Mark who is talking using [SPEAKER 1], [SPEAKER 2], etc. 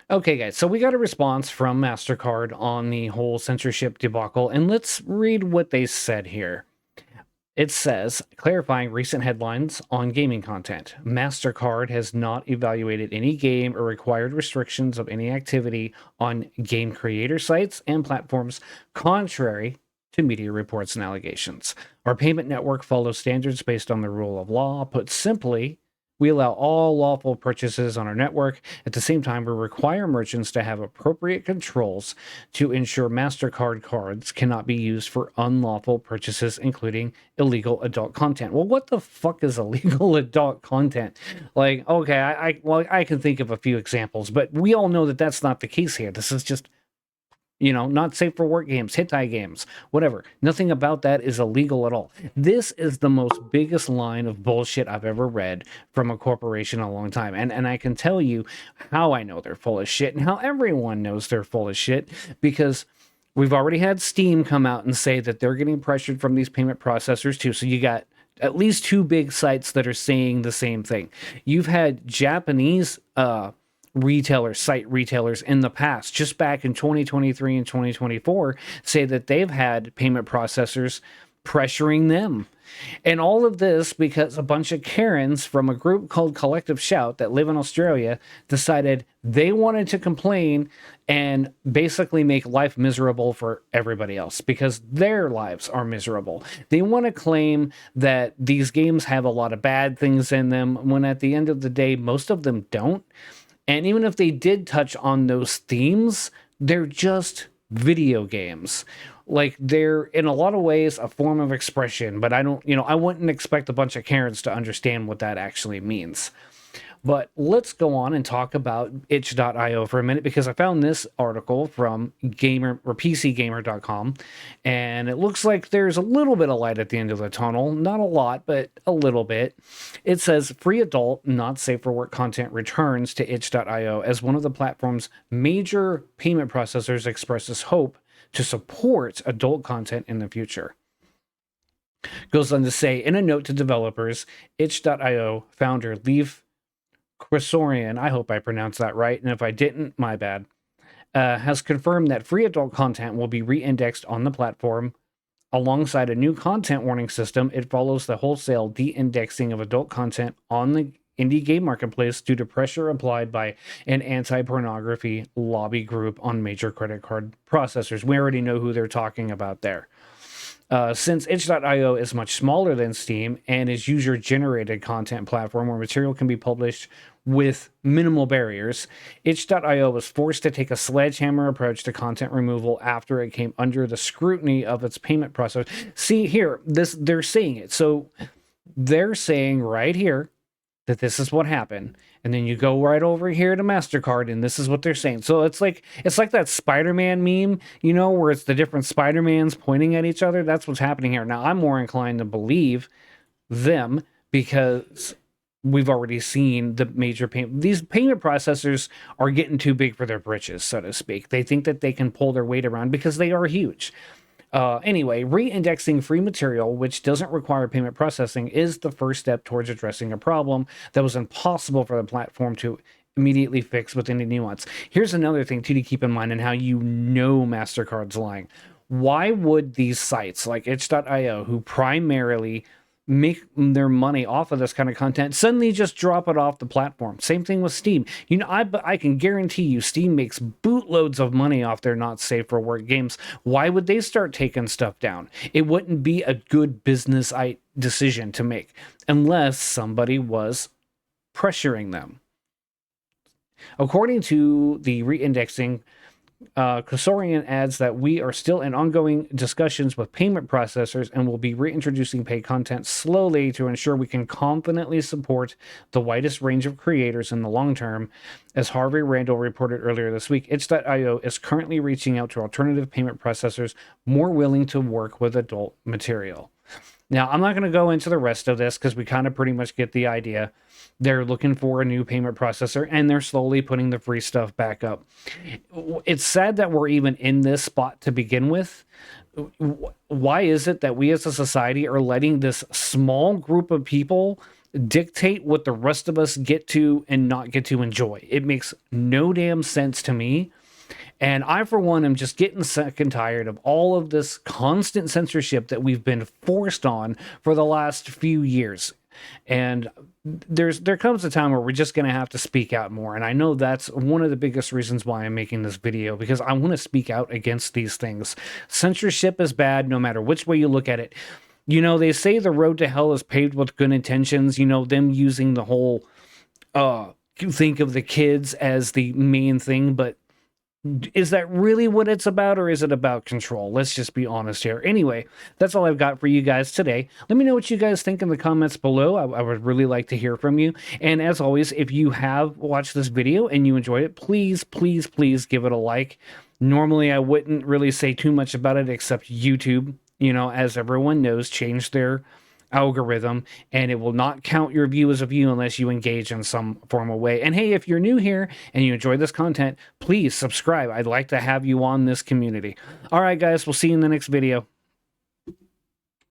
[SPEAKER 1] Okay, guys, so we got a response from MasterCard on the whole censorship debacle, and let's read what they said here. It says, clarifying recent headlines on gaming content. MasterCard has not evaluated any game or required restrictions of any activity on game creator sites and platforms, contrary to media reports and allegations. Our payment network follows standards based on the rule of law. Put simply, we allow all lawful purchases on our network. At the same time, we require merchants to have appropriate controls to ensure MasterCard cards cannot be used for unlawful purchases, including illegal adult content. Well, what the fuck is illegal adult content? Like, okay, I can think of a few examples, but we all know that that's not the case here. This is just not safe for work games, hentai games, whatever. Nothing about that is illegal at all. This is the most biggest line of bullshit I've ever read from a corporation in a long time. And I can tell you how I know they're full of shit and how everyone knows they're full of shit, because we've already had Steam come out and say that they're getting pressured from these payment processors too. So you got at least two big sites that are saying the same thing. You've had Japanese site retailers in the past, just back in 2023 and 2024, say that they've had payment processors pressuring them. And all of this because a bunch of Karens from a group called Collective Shout that live in Australia decided they wanted to complain and basically make life miserable for everybody else because their lives are miserable. They want to claim that these games have a lot of bad things in them when at the end of the day, most of them don't. And even if they did touch on those themes, they're just video games. Like, they're in a lot of ways a form of expression, but I wouldn't expect a bunch of Karens to understand what that actually means. But let's go on and talk about itch.io for a minute, because I found this article from PCgamer.com, and it looks like there's a little bit of light at the end of the tunnel. Not a lot, but a little bit. It says free adult, not safe for work content returns to itch.io as one of the platform's major payment processors expresses hope to support adult content in the future. Goes on to say, in a note to developers, itch.io founder Leaf Quasorian, I hope I pronounced that right, and if I didn't, my bad, has confirmed that free adult content will be re-indexed on the platform. Alongside a new content warning system, it follows the wholesale de-indexing of adult content on the indie game marketplace due to pressure applied by an anti-pornography lobby group on major credit card processors. We already know who they're talking about there. Since itch.io is much smaller than Steam and is user-generated content platform where material can be published with minimal barriers, itch.io was forced to take a sledgehammer approach to content removal after it came under the scrutiny of its payment process. See here, they're saying it. So they're saying right here that this is what happened. And then you go right over here to MasterCard, and this is what they're saying. So it's like that Spider-Man meme, where it's the different Spider-Mans pointing at each other. That's what's happening here. Now, I'm more inclined to believe them because we've already seen the major payment. These payment processors are getting too big for their britches, so to speak. They think that they can pull their weight around because they are huge. Anyway, re-indexing free material, which doesn't require payment processing, is the first step towards addressing a problem that was impossible for the platform to immediately fix with any nuance. Here's another thing, too, to keep in mind and how MasterCard's lying. Why would these sites like itch.io, who primarily make their money off of this kind of content, suddenly just drop it off the platform? Same thing with Steam. I can guarantee you Steam makes bootloads of money off their not safe for work games. Why would they start taking stuff down? It wouldn't be a good business decision to make unless somebody was pressuring them. According to the re-indexing, Kosorian adds that we are still in ongoing discussions with payment processors and will be reintroducing paid content slowly to ensure we can confidently support the widest range of creators in the long term. As Harvey Randall reported earlier this week, itch.io is currently reaching out to alternative payment processors more willing to work with adult material. Now, I'm not going to go into the rest of this because we kind of pretty much get the idea. They're looking for a new payment processor, and they're slowly putting the free stuff back up. It's sad that we're even in this spot to begin with. Why is it that we as a society are letting this small group of people dictate what the rest of us get to and not get to enjoy. It makes no damn sense to me. And I, for one, am just getting sick and tired of all of this constant censorship that we've been forced on for the last few years. And there comes a time where we're just going to have to speak out more. And I know that's one of the biggest reasons why I'm making this video, because I want to speak out against these things. Censorship is bad no matter which way you look at it. You know, they say the road to hell is paved with good intentions, you know, them using the whole think of the kids as the main thing, but is that really what it's about, or is it about control? Let's just be honest here. Anyway, that's all I've got for you guys today. Let me know what you guys think in the comments below. I would really like to hear from you. And as always, if you have watched this video and you enjoyed it, please, please, please give it a like. Normally, I wouldn't really say too much about it, except YouTube, you know, as everyone knows, changed their algorithm, and it will not count your view as a view unless you engage in some formal way. And hey, if you're new here and you enjoy this content, please subscribe. I'd like to have you on this community. All right, guys, we'll see you in the next video.